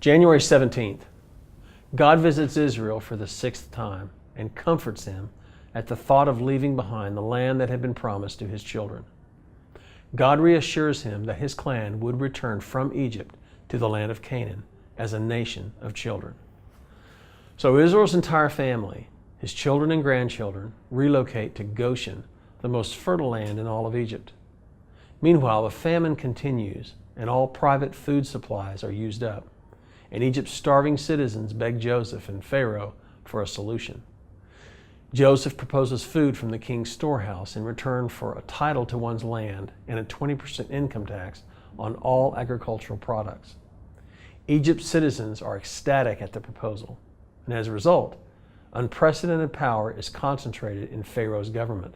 January 17th, God visits Israel for the sixth time and comforts him at the thought of leaving behind the land that had been promised to his children. God reassures him that his clan would return from Egypt to the land of Canaan as a nation of children. So Israel's entire family, his children and grandchildren, relocate to Goshen, the most fertile land in all of Egypt. Meanwhile, the famine continues and all private food supplies are used up, and Egypt's starving citizens beg Joseph and Pharaoh for a solution. Joseph proposes food from the king's storehouse in return for a title to one's land and a 20% income tax on all agricultural products. Egypt's citizens are ecstatic at the proposal, and as a result, unprecedented power is concentrated in Pharaoh's government.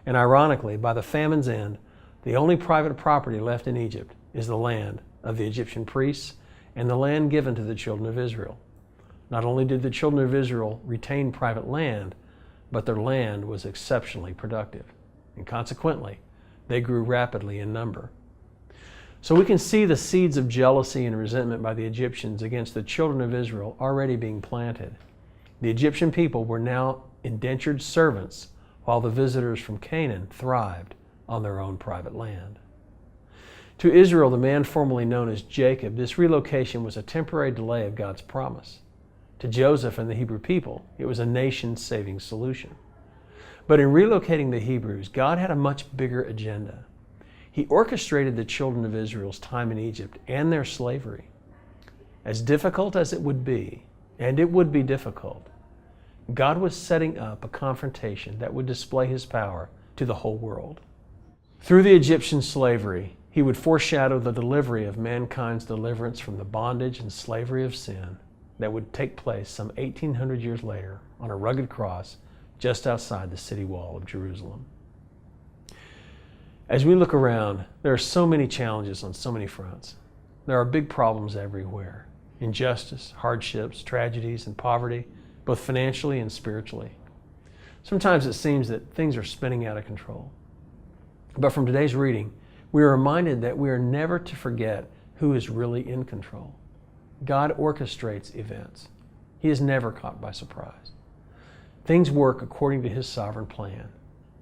And ironically, by the famine's end, the only private property left in Egypt is the land of the Egyptian priests and the land given to the children of Israel. Not only did the children of Israel retain private land, but their land was exceptionally productive, and consequently, they grew rapidly in number. So we can see the seeds of jealousy and resentment by the Egyptians against the children of Israel already being planted. The Egyptian people were now indentured servants, while the visitors from Canaan thrived on their own private land. To Israel, the man formerly known as Jacob, this relocation was a temporary delay of God's promise. To Joseph and the Hebrew people, it was a nation-saving solution. But in relocating the Hebrews, God had a much bigger agenda. He orchestrated the children of Israel's time in Egypt and their slavery. As difficult as it would be, and it would be difficult, God was setting up a confrontation that would display his power to the whole world. Through the Egyptian slavery, he would foreshadow the delivery of mankind's deliverance from the bondage and slavery of sin that would take place some 1,800 years later on a rugged cross just outside the city wall of Jerusalem. As we look around, there are so many challenges on so many fronts. There are big problems everywhere: injustice, hardships, tragedies, and poverty, both financially and spiritually. Sometimes it seems that things are spinning out of control. But from today's reading, we are reminded that we are never to forget who is really in control. God orchestrates events. He is never caught by surprise. Things work according to his sovereign plan.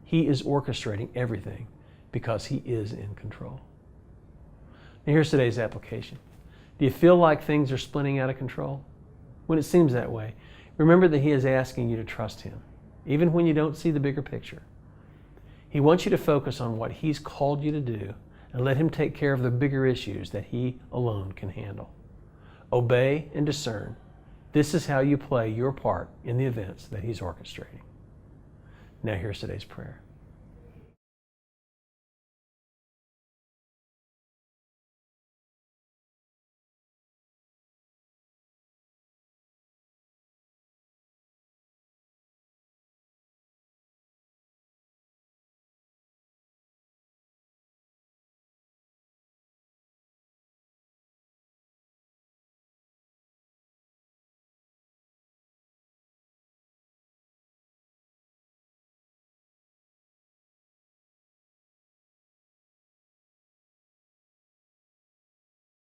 He is orchestrating everything because he is in control. Now here's today's application. Do you feel like things are spinning out of control? When it seems that way, remember that he is asking you to trust him, even when you don't see the bigger picture. He wants you to focus on what he's called you to do and let him take care of the bigger issues that he alone can handle. Obey and discern. This is how you play your part in the events that he's orchestrating. Now here's today's prayer.